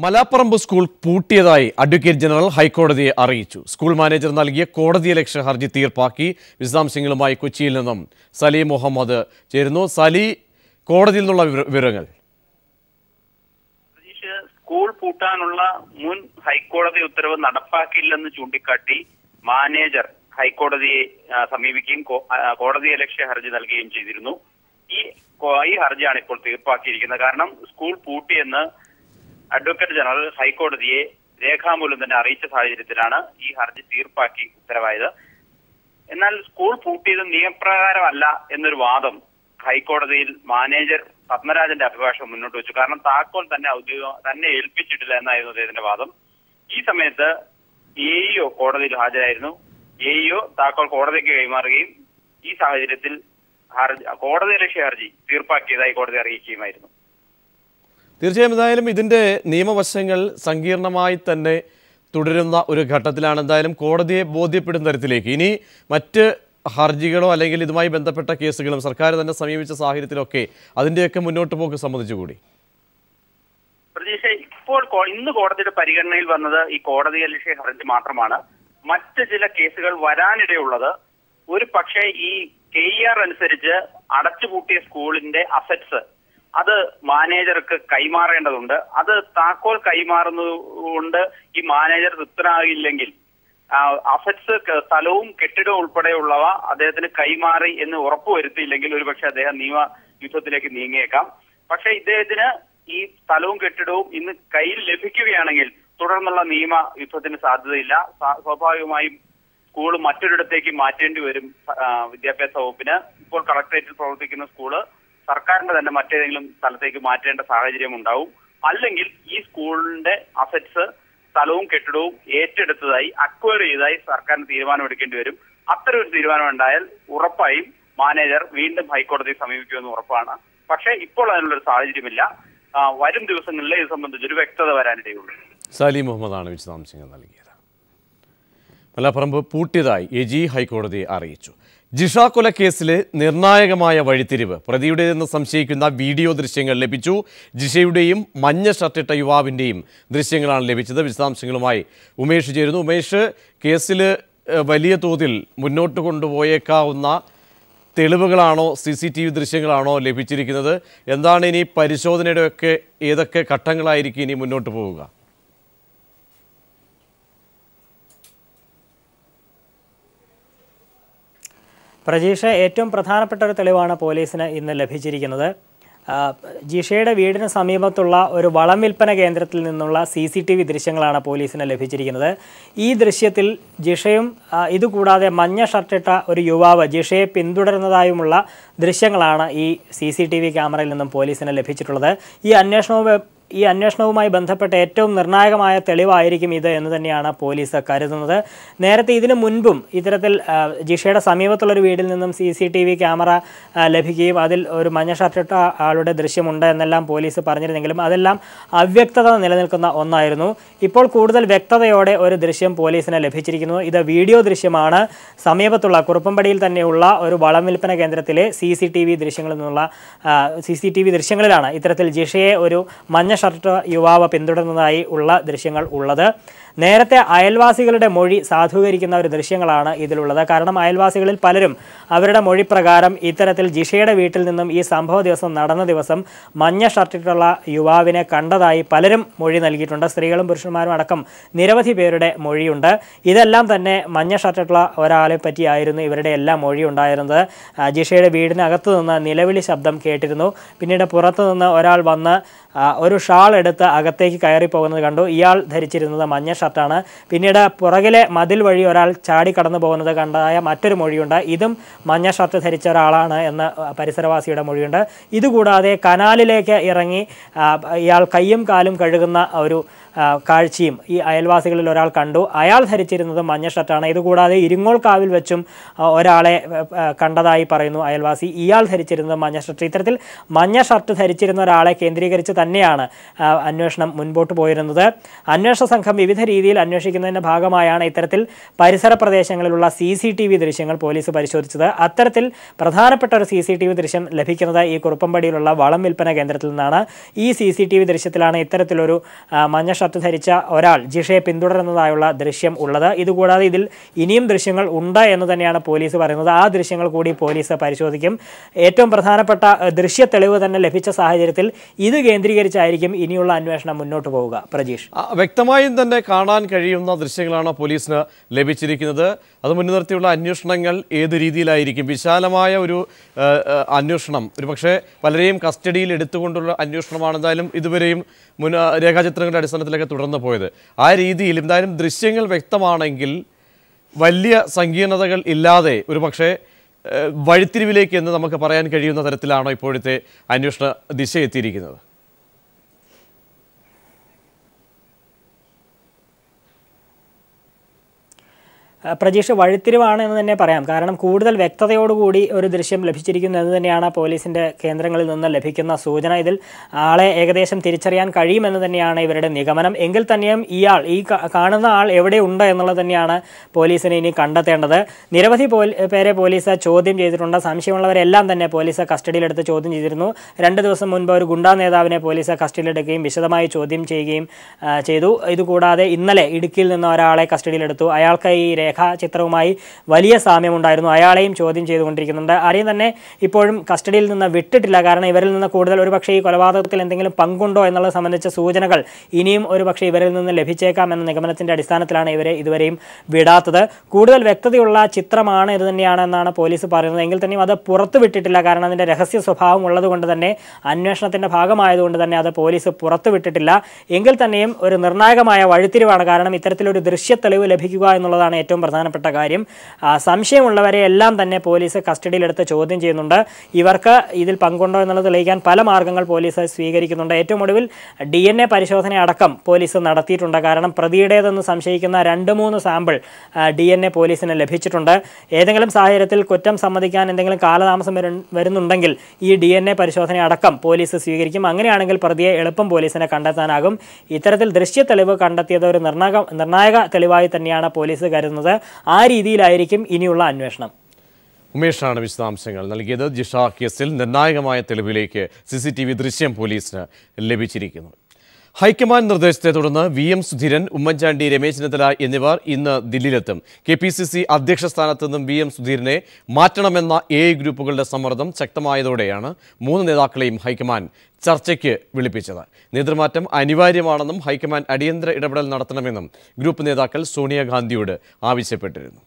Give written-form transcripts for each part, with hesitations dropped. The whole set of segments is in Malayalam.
മലാപ്പറമ്പ് സ്കൂൾ പൂട്ടിയതായി അഡ്വക്കേറ്റ് ജനറൽ ഹൈക്കോടതിയെ അറിയിച്ചു. സ്കൂൾ മാനേജർ നൽകിയ കോടതിയലക്ഷ്യ ഹർജി തീർപ്പാക്കി. വിശദാംശങ്ങളുമായി കൊച്ചിയിൽ നിന്നും സലി മുഹമ്മദ് ചേരുന്നു. സലി, കോടതിയിൽ നിന്നുള്ള വിവരങ്ങൾ. സ്കൂൾ പൂട്ടാനുള്ള മുൻ ഹൈക്കോടതി ഉത്തരവ് നടപ്പാക്കില്ലെന്ന് ചൂണ്ടിക്കാട്ടി മാനേജർ ഹൈക്കോടതിയെ സമീപിക്കുകയും കോടതിയലക്ഷ്യ ഹർജി നൽകുകയും ചെയ്തിരുന്നു. ഈ ഹർജിയാണ് ഇപ്പോൾ തീർപ്പാക്കിയിരിക്കുന്നത്. കാരണം സ്കൂൾ പൂട്ടിയെന്ന് അഡ്വക്കേറ്റ് ജനറൽ ഹൈക്കോടതിയെ രേഖാമൂലം തന്നെ അറിയിച്ച സാഹചര്യത്തിലാണ് ഈ ഹർജി തീർപ്പാക്കി ഉത്തരവായത്. എന്നാൽ സ്കൂൾ പൂട്ടിയത് നിയമപ്രകാരമല്ല എന്നൊരു വാദം ഹൈക്കോടതിയിൽ മാനേജർ പത്മരാജന്റെ അഭിഭാഷകൻ മുന്നോട്ട് വെച്ചു. കാരണം താക്കോൽ തന്നെ ഏൽപ്പിച്ചിട്ടില്ല എന്നായിരുന്നു അദ്ദേഹത്തിന്റെ വാദം. ഈ സമയത്ത് എഇഒ കോടതിയിൽ ഹാജരായിരുന്നു. എഇഒ താക്കോൽ കോടതിക്ക് കൈമാറുകയും ഈ സാഹചര്യത്തിൽ കോടതിയലക്ഷ്യ ഹർജി തീർപ്പാക്കിയതായി കോടതി അറിയിക്കുകയുമായിരുന്നു. തീർച്ചയായും എന്തായാലും ഇതിൻ്റെ നിയമവശങ്ങൾ സങ്കീർണമായി തന്നെ തുടരുന്ന ഒരു ഘട്ടത്തിലാണ്. എന്തായാലും കോടതിയെ ബോധ്യപ്പെടുന്ന തരത്തിലേക്ക് ഇനി മറ്റ് ഹർജികളോ അല്ലെങ്കിൽ ഇതുമായി ബന്ധപ്പെട്ട കേസുകളും സർക്കാർ തന്നെ സമീപിച്ച സാഹചര്യത്തിലൊക്കെ അതിൻ്റെയൊക്കെ മുന്നോട്ട് പോക്ക് സംബന്ധിച്ചുകൂടി പ്രതീക്ഷ ഇപ്പോൾ ഇന്ന് കോടതിയുടെ പരിഗണനയിൽ വന്നത് ഈ കോടതിയലക്ഷ്യ ഹർജി മാത്രമാണ്. മറ്റ് ചില കേസുകൾ വരാനിടയുള്ളത് ഒരു പക്ഷേ ഈ KER അനുസരിച്ച് അടച്ചുപൂട്ടിയ സ്കൂളിന്റെ അസറ്റ്സ് അത് മാനേജർക്ക് കൈമാറേണ്ടതുണ്ട്. അത് താക്കോൽ കൈമാറുന്നതുകൊണ്ട് ഈ മാനേജർ തൃപ്തനാകില്ലെങ്കിൽ അസറ്റ്സ് സ്ഥലവും കെട്ടിടവും ഉൾപ്പെടെയുള്ളവ അദ്ദേഹത്തിന് കൈമാറി എന്ന് ഉറപ്പുവരുത്തിയില്ലെങ്കിൽ ഒരുപക്ഷെ അദ്ദേഹം നിയമ യുദ്ധത്തിലേക്ക് നീങ്ങിയേക്കാം. പക്ഷെ ഇദ്ദേഹത്തിന് ഈ സ്ഥലവും കെട്ടിടവും ഇന്ന് കയ്യിൽ ലഭിക്കുകയാണെങ്കിൽ തുടർന്നുള്ള നിയമ യുദ്ധത്തിന് സാധ്യതയില്ല. സ്വാഭാവികമായും സ്കൂൾ മറ്റൊരിടത്തേക്ക് മാറ്റേണ്ടി വരും. വിദ്യാഭ്യാസ വകുപ്പിന് ഇപ്പോൾ കളക്ടറേറ്റിൽ പ്രവർത്തിക്കുന്ന സ്കൂള് സർക്കാരിന്റെ തന്നെ മറ്റേതെങ്കിലും സ്ഥലത്തേക്ക് മാറ്റേണ്ട സാഹചര്യം ഉണ്ടാവും. അല്ലെങ്കിൽ ഈ സ്കൂളിന്റെ അസറ്റ്സ് സ്ഥലവും കെട്ടിടവും ഏറ്റെടുത്തതായി അക്വയർ ചെയ്തതായി സർക്കാരിന് തീരുമാനമെടുക്കേണ്ടി വരും. അത്തരം ഒരു തീരുമാനം ഉണ്ടായാൽ ഉറപ്പായും മാനേജർ വീണ്ടും ഹൈക്കോടതിയെ സമീപിക്കുമെന്ന് ഉറപ്പാണ്. പക്ഷേ ഇപ്പോൾ അതിനുള്ളൊരു സാഹചര്യമില്ല. വരും ദിവസങ്ങളിൽ ഇത് സംബന്ധിച്ചൊരു വ്യക്തത വരാനിടയുള്ളൂ. സലി മുഹമ്മദാണ് വിശദാംശങ്ങൾ നൽകിയത്. മലപ്പുറം പൂട്ടിയതായി AG ഹൈക്കോടതിയെ അറിയിച്ചു. ജിഷ കൊലക്കേസിലെ നിർണായകമായ വഴിത്തിരിവ് പ്രതിയുടേതെന്ന് സംശയിക്കുന്ന വീഡിയോ ദൃശ്യങ്ങൾ ലഭിച്ചു. ജിഷയുടെയും മഞ്ഞ ഷർട്ടിട്ട യുവാവിൻ്റെയും ദൃശ്യങ്ങളാണ് ലഭിച്ചത്. വിശദാംശങ്ങളുമായി ഉമേഷ് ചേരുന്നു. ഉമേഷ്, കേസിൽ വലിയ തോതിൽ മുന്നോട്ട് കൊണ്ടുപോയേക്കാവുന്ന തെളിവുകളാണോ CCTV ദൃശ്യങ്ങളാണോ ലഭിച്ചിരിക്കുന്നത്? എന്താണ് ഇനി പരിശോധനയുടെയൊക്കെ ഏതൊക്കെ ഘട്ടങ്ങളായിരിക്കും ഇനി മുന്നോട്ട് പോവുക? പ്രജീഷ, ഏറ്റവും പ്രധാനപ്പെട്ട ഒരു തെളിവാണ് പോലീസിന് ഇന്ന് ലഭിച്ചിരിക്കുന്നത്. ജിഷയുടെ വീടിന് സമീപത്തുള്ള ഒരു വളം വിൽപ്പന കേന്ദ്രത്തിൽ നിന്നുള്ള CCTV ദൃശ്യങ്ങളാണ് പോലീസിന് ലഭിച്ചിരിക്കുന്നത്. ഈ ദൃശ്യത്തിൽ ജിഷയും ഇതുകൂടാതെ മഞ്ഞ ഷർട്ടിട്ട ഒരു യുവാവ് ജിഷയെ പിന്തുടരുന്നതായുമുള്ള ദൃശ്യങ്ങളാണ് ഈ CCTV ക്യാമറയിൽ നിന്നും പോലീസിന് ലഭിച്ചിട്ടുള്ളത്. ഈ അന്വേഷണവുമായി ബന്ധപ്പെട്ട ഏറ്റവും നിർണായകമായ തെളിവായിരിക്കും ഇത് എന്ന് തന്നെയാണ് പോലീസ് കരുതുന്നത്. നേരത്തെ ഇതിനു മുൻപും ഇത്തരത്തിൽ ജിഷയുടെ സമീപത്തുള്ളൊരു വീടിൽ നിന്നും CCTV ക്യാമറ ലഭിക്കുകയും അതിൽ ഒരു മഞ്ഞ ഷർട്ടിട്ട ആളുടെ ദൃശ്യമുണ്ട് എന്നെല്ലാം പോലീസ് പറഞ്ഞിരുന്നെങ്കിലും അതെല്ലാം അവ്യക്തത നിലനിൽക്കുന്ന ഒന്നായിരുന്നു. ഇപ്പോൾ കൂടുതൽ വ്യക്തതയോടെ ഒരു ദൃശ്യം പോലീസിന് ലഭിച്ചിരിക്കുന്നു. ഇത് വീഡിയോ ദൃശ്യമാണ്. സമീപത്തുള്ള കുറുപ്പമ്പടിയിൽ തന്നെയുള്ള ഒരു വളം വിൽപ്പന കേന്ദ്രത്തിലെ CCTV ദൃശ്യങ്ങളിലാണ് ഇത്തരത്തിൽ ജിഷയെ ഒരു മഞ്ഞ ഷർട്ട് യുവാവ് പിന്തുടരുന്നതായി ഉള്ള ദൃശ്യങ്ങൾ ഉള്ളത്. നേരത്തെ അയൽവാസികളുടെ മൊഴി സാധൂകരിക്കുന്ന ഒരു ദൃശ്യങ്ങളാണ് ഇതിലുള്ളത്. കാരണം അയൽവാസികളിൽ പലരും അവരുടെ മൊഴി പ്രകാരം ഇത്തരത്തിൽ ജിഷയുടെ വീട്ടിൽ നിന്നും ഈ സംഭവ ദിവസം നടന്ന ദിവസം മഞ്ഞ ഷർട്ടിട്ടുള്ള യുവാവിനെ കണ്ടതായി പലരും മൊഴി നൽകിയിട്ടുണ്ട്. സ്ത്രീകളും പുരുഷന്മാരും അടക്കം നിരവധി പേരുടെ മൊഴിയുണ്ട്. ഇതെല്ലാം തന്നെ മഞ്ഞ ഷർട്ടിട്ടുള്ള ഒരാളെ പറ്റിയായിരുന്നു ഇവരുടെ എല്ലാം മൊഴി ഉണ്ടായിരുന്നത്. ജിഷയുടെ വീടിനകത്ത് നിന്ന് നിലവിളി ശബ്ദം കേട്ടിരുന്നു. പിന്നീട് പുറത്തു നിന്ന് ഒരാൾ വന്ന് ഒരു ഷാൾ എടുത്ത് അകത്തേക്ക് കയറി പോകുന്നത് കണ്ടു. ഇയാൾ ധരിച്ചിരുന്നത് മഞ്ഞ ഷർട്ടാണ്. പിന്നീട് പുറകിലെ മതിൽ വഴി ഒരാൾ ചാടി കടന്നു പോകുന്നത് കണ്ടതായ മറ്റൊരു മൊഴിയുണ്ട്. ഇതും മഞ്ഞ ഷർട്ട് ധരിച്ച ഒരാളാണ് എന്ന് പരിസരവാസിയുടെ മൊഴിയുണ്ട്. ഇതുകൂടാതെ കനാലിലേക്ക് ഇറങ്ങി ഇയാൾ കയ്യും കാലും കഴുകുന്ന ഒരു കാഴ്ചയും ഈ അയൽവാസികളിൽ ഒരാൾ കണ്ടു. അയാൾ ധരിച്ചിരുന്നത് മഞ്ഞ ഷർട്ടാണ്. ഇതുകൂടാതെ ഇരിങ്ങോൾ കാവിൽ വെച്ചും ഒരാളെ കണ്ടതായി പറയുന്നു അയൽവാസി. ഇയാൾ ധരിച്ചിരുന്നത് മഞ്ഞ ഷർട്ട്. ഇത്തരത്തിൽ മഞ്ഞ ഷർട്ട് ധരിച്ചിരുന്ന ഒരാളെ കേന്ദ്രീകരിച്ച് തന്നെയാണ് അന്വേഷണം മുൻപോട്ട് പോയിരുന്നത്. അന്വേഷണ സംഘം വിവിധ രീതിയിൽ അന്വേഷിക്കുന്നതിൻ്റെ ഭാഗമായാണ് ഇത്തരത്തിൽ പരിസര പ്രദേശങ്ങളിലുള്ള CCTV ദൃശ്യങ്ങൾ പോലീസ് പരിശോധിച്ചത്. അത്തരത്തിൽ പ്രധാനപ്പെട്ട ഒരു CCTV ദൃശ്യം ലഭിക്കുന്നത് ഈ കുറുപ്പമ്പടിയിലുള്ള വളം വിൽപ്പന കേന്ദ്രത്തിൽ നിന്നാണ്. ഈ CCTV ദൃശ്യത്തിലാണ് ഇത്തരത്തിലൊരു മഞ്ഞ ഷർട്ട് ധരിച്ച ഒരാൾ ജിഷയെ പിന്തുടരുന്നതായുള്ള ദൃശ്യം ഉള്ളത്. ഇതുകൂടാതെ ഇതിൽ ഇനിയും ദൃശ്യങ്ങൾ ഉണ്ട് എന്ന് തന്നെയാണ് പോലീസ് പറയുന്നത്. ആ ദൃശ്യങ്ങൾ കൂടി പോലീസ് പരിശോധിക്കും. ഏറ്റവും പ്രധാനപ്പെട്ട ദൃശ്യ തെളിവ് തന്നെ ലഭിച്ച സാഹചര്യത്തിൽ ഇത് കേന്ദ്രീകരിച്ചായിരിക്കും ഇനിയുള്ള അന്വേഷണം മുന്നോട്ട് പോവുക. പ്രജീഷ്, വ്യക്തമായും തന്നെ കാണാൻ കഴിയുന്ന ദൃശ്യങ്ങളാണ് പോലീസിന് ലഭിച്ചിരിക്കുന്നത്. അത് മുൻനിർത്തിയുള്ള അന്വേഷണങ്ങൾ ഏത് രീതിയിലായിരിക്കും? വിശാലമായ ഒരു അന്വേഷണം, ഒരു പക്ഷേ പലരെയും കസ്റ്റഡിയിൽ എടുത്തുകൊണ്ടുള്ള അന്വേഷണമാണ് എന്തായാലും ഇതുവരെയും രേഖാചിത്രങ്ങളുടെ അടിസ്ഥാനത്തിലൊക്കെ തുടർന്ന് പോയത്. ആ രീതിയിൽ എന്തായാലും ദൃശ്യങ്ങൾ വ്യക്തമാണെങ്കിൽ വലിയ സങ്കീർണതകൾ ഇല്ലാതെ ഒരു പക്ഷേ വഴിത്തിരിവിലേക്ക് എന്ന് നമുക്ക് പറയാൻ കഴിയുന്ന തരത്തിലാണോ ഇപ്പോഴത്തെ അന്വേഷണ ദിശ എത്തിയിരിക്കുന്നത്? പ്രജീഷ്, വഴിത്തിരിവാണ് എന്ന് തന്നെ പറയാം. കാരണം കൂടുതൽ വ്യക്തതയോടുകൂടി ഒരു ദൃശ്യം ലഭിച്ചിരിക്കുന്നു എന്ന് തന്നെയാണ് പോലീസിൻ്റെ കേന്ദ്രങ്ങളിൽ നിന്ന് ലഭിക്കുന്ന സൂചന. ഇതിൽ ആളെ ഏകദേശം തിരിച്ചറിയാൻ കഴിയുമെന്ന് തന്നെയാണ് ഇവരുടെ നിഗമനം. എങ്കിൽ തന്നെയും ഈ കാണുന്ന ആൾ എവിടെയുണ്ട് എന്നുള്ളത് തന്നെയാണ് പോലീസിന് ഇനി കണ്ടെത്തേണ്ടത്. നിരവധി പേരെ പോലീസ് ചോദ്യം ചെയ്തിട്ടുണ്ട്. സംശയമുള്ളവരെല്ലാം തന്നെ പോലീസ് കസ്റ്റഡിയിലെടുത്ത് ചോദ്യം ചെയ്തിരുന്നു. 2 ദിവസം മുൻപ് ഒരു ഗുണ്ടാ നേതാവിനെ പോലീസ് കസ്റ്റഡിയിലെടുക്കുകയും വിശദമായി ചോദ്യം ചെയ്യുകയും ചെയ്തു. ഇതുകൂടാതെ ഇന്നലെ ഇടുക്കിയിൽ നിന്ന് ഒരാളെ കസ്റ്റഡിയിലെടുത്തു. അയാൾക്ക് ഈ ചിത്രവുമായി വലിയ സാമ്യമുണ്ടായിരുന്നു. അയാളെയും ചോദ്യം ചെയ്തുകൊണ്ടിരിക്കുന്നുണ്ട്. ആരെയും തന്നെ ഇപ്പോഴും കസ്റ്റഡിയിൽ നിന്ന് വിട്ടിട്ടില്ല. കാരണം ഇവരിൽ നിന്ന് കൂടുതൽ ഒരുപക്ഷെ ഈ കൊലപാതകത്തിൽ എന്തെങ്കിലും പങ്കുണ്ടോ എന്നുള്ളത് സംബന്ധിച്ച സൂചനകൾ ഇനിയും ഒരുപക്ഷെ ഇവരിൽ നിന്ന് ലഭിച്ചേക്കാം എന്ന നിഗമനത്തിൻ്റെ അടിസ്ഥാനത്തിലാണ് ഇവരെ ഇതുവരെയും വിടാത്തത്. കൂടുതൽ വ്യക്തതയുള്ള ചിത്രമാണ് ഇത് തന്നെയാണെന്നാണ് പോലീസ് പറയുന്നത്. എങ്കിൽ തന്നെയും അത് പുറത്തു വിട്ടിട്ടില്ല. കാരണം അതിൻ്റെ രഹസ്യ സ്വഭാവം ഉള്ളതുകൊണ്ട് തന്നെ, അന്വേഷണത്തിൻ്റെ ഭാഗമായതുകൊണ്ട് തന്നെ അത് പോലീസ് പുറത്തു വിട്ടിട്ടില്ല. എങ്കിൽ തന്നെയും ഒരു നിർണായകമായ വഴിത്തിരിവാണ്. കാരണം ഇത്തരത്തിലൊരു ദൃശ്യ തെളിവ് ലഭിക്കുക എന്നുള്ളതാണ് ഏറ്റവും പ്രധാനപ്പെട്ട കാര്യം. സംശയമുള്ളവരെ എല്ലാം തന്നെ പോലീസ് കസ്റ്റഡിയിലെടുത്ത് ചോദ്യം ചെയ്യുന്നുണ്ട്. ഇവർക്ക് ഇതിൽ പങ്കുണ്ടോ എന്നുള്ളത് തെളിയിക്കാൻ പല മാർഗ്ഗങ്ങൾ പോലീസ് സ്വീകരിക്കുന്നുണ്ട്. ഏറ്റവും ഒടുവിൽ DNA പരിശോധന അടക്കം പോലീസ് നടത്തിയിട്ടുണ്ട്. കാരണം പ്രതിയുടേതെന്ന് സംശയിക്കുന്ന 2-3 സാമ്പിൾ DNA പോലീസിന് ലഭിച്ചിട്ടുണ്ട്. ഏതെങ്കിലും സാഹചര്യത്തിൽ കുറ്റം സമ്മതിക്കാൻ എന്തെങ്കിലും കാലതാമസം വരുന്നുണ്ടെങ്കിൽ ഈ DNA പരിശോധന അടക്കം പോലീസ് സ്വീകരിക്കും. അങ്ങനെയാണെങ്കിൽ പ്രതിയെ എളുപ്പം പോലീസിനെ കണ്ടെത്താനാകും. ഇത്തരത്തിൽ ദൃശ്യ തെളിവ് കണ്ടെത്തിയത് ഒരു നിർണായക തെളിവായി തന്നെയാണ് പോലീസ് കരുതുന്നത്. ആ രീതിയിലായിരിക്കും ഇനിയുള്ള അന്വേഷണം. ഉമേഷാണ് വിശദാംശങ്ങൾ നൽകിയത്. ജിഷ കേസിൽ നിർണായകമായ തെളിവിലേക്ക് CCTV ദൃശ്യം പോലീസിന് ലഭിച്ചിരിക്കുന്നു. ഹൈക്കമാൻഡ് നിർദ്ദേശത്തെ തുടർന്ന് VM സുധീരൻ, ഉമ്മൻചാണ്ടി, രമേശ് ചെന്നിത്തല എന്നിവർ ഇന്ന് ദില്ലിയിലെത്തും. KPCC അധ്യക്ഷ സ്ഥാനത്ത് നിന്നും VM സുധീരനെ മാറ്റണമെന്ന AI ഗ്രൂപ്പുകളുടെ സമ്മർദ്ദം ശക്തമായതോടെയാണ് 3 നേതാക്കളെയും ഹൈക്കമാൻഡ് ചർച്ചയ്ക്ക് വിളിപ്പിച്ചത്. നേതൃമാറ്റം അനിവാര്യമാണെന്നും ഹൈക്കമാൻഡ് അടിയന്തര ഇടപെടൽ നടത്തണമെന്നും ഗ്രൂപ്പ് നേതാക്കൾ സോണിയാഗാന്ധിയോട് ആവശ്യപ്പെട്ടിരുന്നു.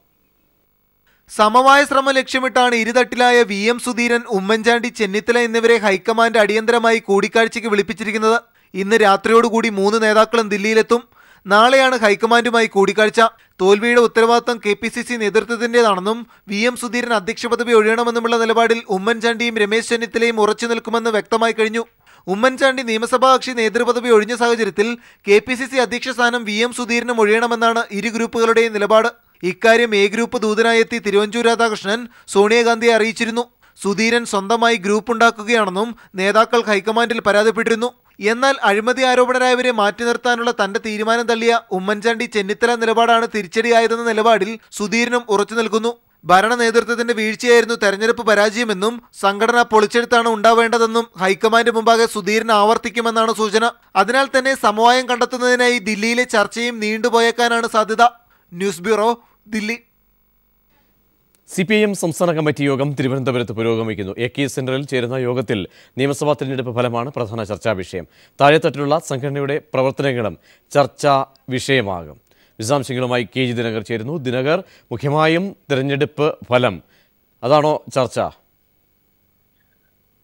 സമവായ ശ്രമം ലക്ഷ്യമിട്ടാണ് ഇരുതട്ടിലായ VM സുധീരൻ, ഉമ്മൻചാണ്ടി, ചെന്നിത്തല എന്നിവരെ ഹൈക്കമാൻഡ് അടിയന്തരമായി കൂടിക്കാഴ്ചയ്ക്ക് വിളിപ്പിച്ചിരിക്കുന്നത്. ഇന്ന് രാത്രിയോടുകൂടി 3 നേതാക്കളും ദില്ലിയിലെത്തും. നാളെയാണ് ഹൈക്കമാൻഡുമായി കൂടിക്കാഴ്ച. തോൽവിയുടെ ഉത്തരവാദിത്തം KPCC നേതൃത്വത്തിൻ്റെതാണെന്നും VM സുധീരൻ അധ്യക്ഷ പദവി ഒഴിയണമെന്നുമുള്ള നിലപാടിൽ ഉമ്മൻചാണ്ടിയും രമേശ് ചെന്നിത്തലയും ഉറച്ചു നിൽക്കുമെന്ന് വ്യക്തമായി കഴിഞ്ഞു. ഉമ്മൻചാണ്ടി നിയമസഭാ കക്ഷി നേതൃപദവി ഒഴിഞ്ഞ സാഹചര്യത്തിൽ KPCC അധ്യക്ഷ സ്ഥാനം VM സുധീരനും ഒഴിയണമെന്നാണ് ഇരു ഗ്രൂപ്പുകളുടെയും നിലപാട്. ഇക്കാര്യം A ഗ്രൂപ്പ് ദൂതനായി എത്തി തിരുവഞ്ചൂർ രാധാകൃഷ്ണൻ സോണിയാഗാന്ധിയെ അറിയിച്ചിരുന്നു. സുധീരൻ സ്വന്തമായി ഗ്രൂപ്പ് ഉണ്ടാക്കുകയാണെന്നും നേതാക്കൾ ഹൈക്കമാൻഡിൽ പരാതിപ്പെട്ടിരുന്നു. എന്നാൽ അഴിമതി ആരോപണരായവരെ മാറ്റി നിർത്താനുള്ള തന്റെ തീരുമാനം തള്ളിയ ഉമ്മൻചാണ്ടി, ചെന്നിത്തല നിലപാടാണ് തിരിച്ചടിയായതെന്ന നിലപാടിൽ സുധീരനും ഉറച്ചു നിൽക്കുന്നു. ഭരണ നേതൃത്വത്തിന്റെ വീഴ്ചയായിരുന്നു തെരഞ്ഞെടുപ്പ് പരാജയമെന്നും സംഘടന പൊളിച്ചെടുത്താണ് ഉണ്ടാവേണ്ടതെന്നും ഹൈക്കമാൻഡ് മുമ്പാകെ സുധീരൻ ആവർത്തിക്കുമെന്നാണ് സൂചന. അതിനാൽ തന്നെ സമവായം കണ്ടെത്തുന്നതിനായി ദില്ലിയിലെ ചർച്ചയും നീണ്ടുപോയേക്കാനാണ് സാധ്യത. News bureau, Delhi. CPIM സംസ്ഥാന കമ്മിറ്റി യോഗം തിരുവനന്തപുരത്ത് പുരോഗമിക്കുന്നു. AK സെന്ററിൽ ചേരുന്ന യോഗത്തിൽ നിയമസഭാ തിരഞ്ഞെടുപ്പ് ഫലമാണ് പ്രധാന ചർച്ചാ വിഷയം. താഴെത്തട്ടിലുള്ള സംഘടനയുടെ പ്രവർത്തനങ്ങളും ചർച്ചാ വിഷയമാകും. വിശദാംശങ്ങളുമായി KG ദിനകർ ചേരുന്നു. ദിനകർ, മുഖ്യമായും തിരഞ്ഞെടുപ്പ് ഫലം അതാണോ ചർച്ച?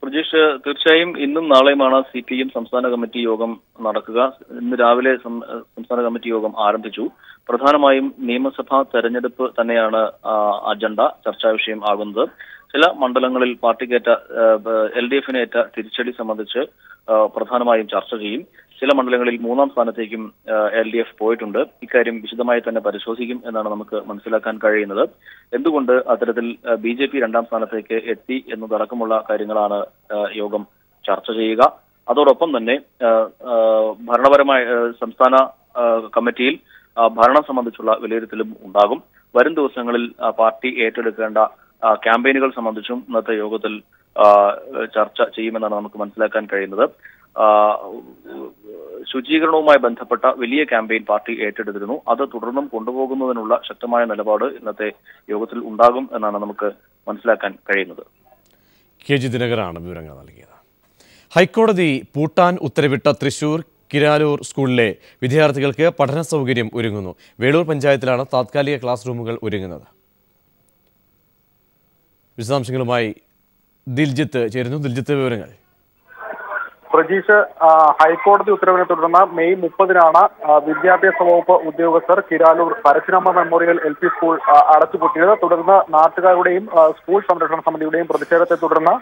പ്രജീഷ്, തീർച്ചയായും ഇന്നും നാളെയുമാണ് CPIM സംസ്ഥാന കമ്മിറ്റി യോഗം നടക്കുക. ഇന്ന് രാവിലെ സംസ്ഥാന കമ്മിറ്റി യോഗം ആരംഭിച്ചു. പ്രധാനമായും നിയമസഭാ തെരഞ്ഞെടുപ്പ് തന്നെയാണ് അജണ്ട, ചർച്ചാ വിഷയം ആകുന്നത്. ചില മണ്ഡലങ്ങളിൽ പാർട്ടിക്കേറ്റ LDF-നേറ്റ തിരിച്ചടി സംബന്ധിച്ച് പ്രധാനമായും ചർച്ച ചെയ്യും. ചില മണ്ഡലങ്ങളിൽ 3ാം സ്ഥാനത്തേക്കും LDF പോയിട്ടുണ്ട്. ഇക്കാര്യം വിശദമായി തന്നെ പരിശോധിക്കും എന്നാണ് നമുക്ക് മനസ്സിലാക്കാൻ കഴിയുന്നത്. എന്തുകൊണ്ട് അത്തരത്തിൽ BJP 2ാം സ്ഥാനത്തേക്ക് എത്തി എന്നതടക്കമുള്ള കാര്യങ്ങളാണ് യോഗം ചർച്ച ചെയ്യുക. അതോടൊപ്പം തന്നെ ഭരണപരമായ സംസ്ഥാന കമ്മിറ്റിയിൽ ഭരണം സംബന്ധിച്ചുള്ള വിലയിരുത്തലും ഉണ്ടാകും. വരും ദിവസങ്ങളിൽ പാർട്ടി ഏറ്റെടുക്കേണ്ട ക്യാമ്പയിനുകൾ സംബന്ധിച്ചും ഇന്നത്തെ യോഗത്തിൽ ചർച്ച ചെയ്യുമെന്നാണ് നമുക്ക് മനസ്സിലാക്കാൻ കഴിയുന്നത്. ശുചീകരണവുമായി ബന്ധപ്പെട്ട വലിയ ക്യാമ്പയിൻ പാർട്ടി ഏറ്റെടുത്തിരുന്നു. അത് തുടർന്നും കൊണ്ടുപോകുന്നതിനുള്ള ശക്തമായ നിലപാട് ഇന്നത്തെ യോഗത്തിൽ ഉണ്ടാകും എന്നാണ് നമുക്ക് മനസ്സിലാക്കാൻ കഴിയുന്നത്. KG ദിനകരാണ് വിവരങ്ങൾ നൽകിയത്. ഹൈക്കോടതി പൂട്ടാൻ ഉത്തരവിട്ട തൃശൂർ കിരാലൂർ സ്കൂളിലെ വിദ്യാർത്ഥികൾക്ക് പഠന സൗകര്യം ഒരുങ്ങുന്നു. വേളൂർ പഞ്ചായത്തിലാണ് താത്കാലിക ക്ലാസ് റൂമുകൾ ഒരുങ്ങുന്നത്. വിശദാംശങ്ങളുമായി ദിൽജിത്ത് ചേരുന്നു. ദിൽജിത്ത്, വിവരങ്ങൾ. പ്രജീഷ്, ഹൈക്കോടതി ഉത്തരവിനെ തുടർന്ന് മെയ് 30-നാണ് വിദ്യാഭ്യാസ വകുപ്പ് ഉദ്യോഗസ്ഥർ Kiraloor Parasurama memorial LP school അടച്ചുപൂട്ടിയത്. തുടർന്ന് നാട്ടുകാരുടെയും സ്കൂൾ സംരക്ഷണ സമിതിയുടെയും പ്രതിഷേധത്തെ തുടർന്ന്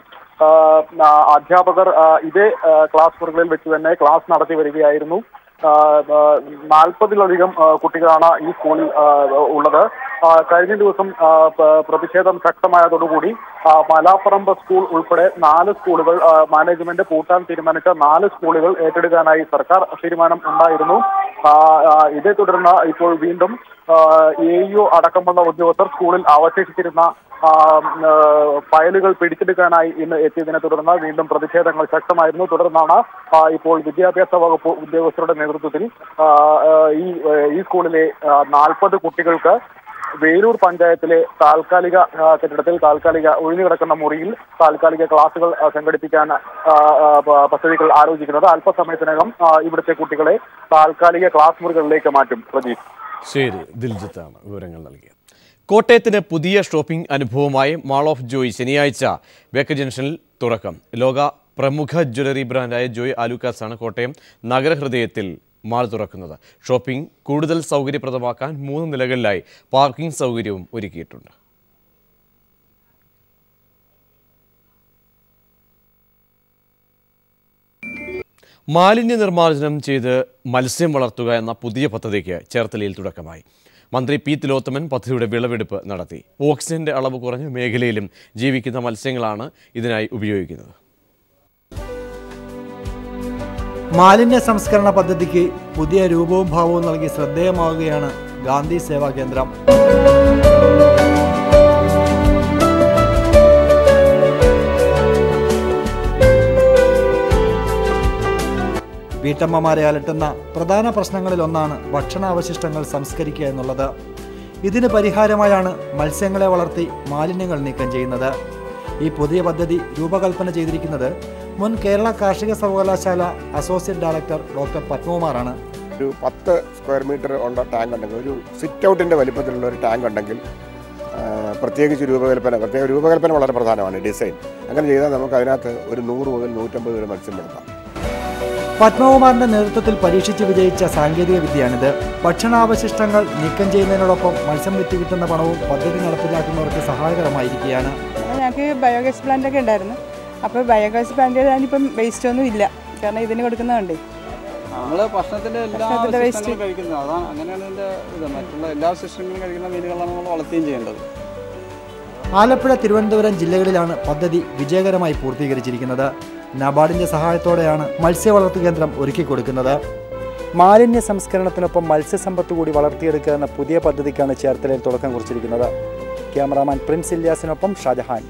അധ്യാപകർ ഇതേ ക്ലാസ് മുറികളിൽ വെച്ച് തന്നെ ക്ലാസ് നടത്തി വരികയായിരുന്നു. 40-ലധികം കുട്ടികളാണ് ഈ സ്കൂളിൽ ഉള്ളത്. കഴിഞ്ഞ ദിവസം പ്രതിഷേധം ശക്തമായതോടുകൂടി മലാപ്പറമ്പ് സ്കൂൾ ഉൾപ്പെടെ 4 സ്കൂളുകൾ മാനേജ്മെന്റ് പൂട്ടാൻ തീരുമാനിച്ച 4 സ്കൂളുകൾ ഏറ്റെടുക്കാനായി സർക്കാർ തീരുമാനം ഉണ്ടായിരുന്നു. ഇതേ തുടർന്ന് ഇപ്പോൾ വീണ്ടും AEO അടക്കമുള്ള ഉദ്യോഗസ്ഥർ സ്കൂളിൽ അവശേഷിച്ചിരുന്ന ഫയലുകൾ പിടിച്ചെടുക്കാനായി ഇന്ന് എത്തിയതിനെ തുടർന്ന് വീണ്ടും പ്രതിഷേധങ്ങൾ ശക്തമായിരുന്നു. തുടർന്നാണ് ഇപ്പോൾ വിദ്യാഭ്യാസ വകുപ്പ് ഉദ്യോഗസ്ഥരുടെ നേതൃത്വത്തിൽ ഈ സ്കൂളിലെ 40 കുട്ടികൾക്ക് വേലൂർ പഞ്ചായത്തിലെ താൽക്കാലിക കെട്ടിടത്തിൽ ഒഴിഞ്ഞുകിടക്കുന്ന മുറിയിൽ താൽക്കാലിക ക്ലാസുകൾ സംഘടിപ്പിക്കാൻ പദ്ധതികൾ ആലോചിക്കുന്നത്. അല്പസമയത്തിനകം ഇവിടുത്തെ കുട്ടികളെ താൽക്കാലിക ക്ലാസ് മുറികളിലേക്ക് മാറ്റും. പ്രജീഷ്. ശരി, ദിൽജിത്താണ് വിവരങ്ങൾ നൽകിയത്. കോട്ടയത്തിന് പുതിയ ഷോപ്പിംഗ് അനുഭവമായി മാൾ ഓഫ് ജോയ് ശനിയാഴ്ച ബേക്കർ ജംഗ്ഷനിൽ തുറക്കം. ലോക പ്രമുഖ ജ്വല്ലറി ബ്രാൻഡായ ജോയ് ആലുക്കാസാണ് കോട്ടയം നഗരഹൃദയത്തിൽ മാൾ തുറക്കുന്നത്. ഷോപ്പിംഗ് കൂടുതൽ സൗകര്യപ്രദമാക്കാൻ 3 നിലകളിലായി പാർക്കിംഗ് സൗകര്യവും ഒരുക്കിയിട്ടുണ്ട്. മാലിന്യ നിർമ്മാർജ്ജനം ചെയ്ത് മത്സ്യം വളർത്തുക എന്ന പുതിയ പദ്ധതിക്ക് ചേർത്തലയിൽ തുടക്കമായി. മന്ത്രി P. തിലോത്തമൻ പദ്ധതിയുടെ വിളവെടുപ്പ് നടത്തി. ഓക്സിജന്റെ അളവ് കുറഞ്ഞ മേഖലയിലും ജീവിക്കുന്ന മത്സ്യങ്ങളാണ് ഇതിനായി ഉപയോഗിക്കുന്നത്. മാലിന്യ സംസ്കരണ പദ്ധതിക്ക് പുതിയ രൂപവും ഭാവവും നൽകി ശ്രദ്ധേയമാവുകയാണ് ഗാന്ധി സേവാ കേന്ദ്രം. വീട്ടമ്മമാരെ അലട്ടുന്ന പ്രധാന പ്രശ്നങ്ങളിലൊന്നാണ് ഭക്ഷണാവശിഷ്ടങ്ങൾ സംസ്കരിക്കുക എന്നുള്ളത്. ഇതിന് പരിഹാരമായാണ് മത്സ്യങ്ങളെ വളർത്തി മാലിന്യങ്ങൾ നീക്കം ചെയ്യുന്നത്. ഈ പുതിയ പദ്ധതി രൂപകൽപ്പന ചെയ്തിരിക്കുന്നത് മുൻ കേരള കാർഷിക സർവകലാശാല അസോസിയേറ്റ് ഡയറക്ടർ ഡോക്ടർ പത്മകുമാറാണ്. ഒരു 10 സ്ക്വയർ മീറ്റർ ഉള്ള ടാങ്ക് ഉണ്ടെങ്കിൽ, ഒരു സിറ്റ് ഔട്ടിൻ്റെ വലിപ്പത്തിലുള്ള ഒരു ടാങ്ക് ഉണ്ടെങ്കിൽ പ്രത്യേകിച്ച് രൂപകൽപ്പന വളരെ പ്രധാനമാണ്. ഡിസൈൻ അങ്ങനെ ചെയ്താൽ നമുക്ക് അതിനകത്ത് ഒരു 100 മുതൽ 150 വരെ മത്സ്യം വളർത്താം. പത്മകുമാറിന്റെ നേതൃത്വത്തിൽ പരീക്ഷിച്ച് വിജയിച്ച സാങ്കേതിക വിദ്യയാണിത്. ഭക്ഷണാവശിഷ്ടങ്ങൾ നീക്കം ചെയ്യുന്നതിനോടൊപ്പം മത്സ്യം വിറ്റ് കിട്ടുന്ന പണവും പദ്ധതി നടപ്പിലാക്കുന്നവർക്ക് സഹായകരമായിരിക്കുകയാണ്. ഞങ്ങൾക്ക് ബയോഗ്യാസ് പ്ലാന്റ് ഒക്കെ ഉണ്ടായിരുന്നു. അപ്പോൾ ബയോഗ്യാസ് പ്ലാന്റ് ചെയ്താലിപ്പം വേസ്റ്റ് ഒന്നും ഇല്ല. കാരണം ഇതിന് കൊടുക്കുന്നതുകൊണ്ടേ നമ്മൾ ഭക്ഷണത്തിൻ്റെ എല്ലാ സിസ്റ്റങ്ങളും കഴിക്കുന്നത് അതാണ്. അങ്ങനെയാണ് ഇതിൻ്റെ ഇത്. മറ്റുള്ള എല്ലാ സിസ്റ്റങ്ങളും കഴിക്കുന്ന മീനുകളാണ് നമ്മൾ വളർത്തുകയും ചെയ്യേണ്ടത്. ആലപ്പുഴ, തിരുവനന്തപുരം ജില്ലകളിലാണ് പദ്ധതി വിജയകരമായി പൂർത്തീകരിച്ചിരിക്കുന്നത്. നബാർഡിന്റെ സഹായത്തോടെയാണ് മത്സ്യ വളർത്തു കേന്ദ്രം ഒരുക്കിക്കൊടുക്കുന്നത്. മാലിന്യ സംസ്കരണത്തിനൊപ്പം മത്സ്യസമ്പത്ത് കൂടി വളർത്തിയെടുക്കുക എന്ന പുതിയ പദ്ധതിക്കാണ് ചേർത്തലയിൽ തുടക്കം കുറിച്ചിരിക്കുന്നത്. ക്യാമറാമാൻ പ്രിൻസ് ഇല്യാസിനൊപ്പം ഷാജഹാൻ.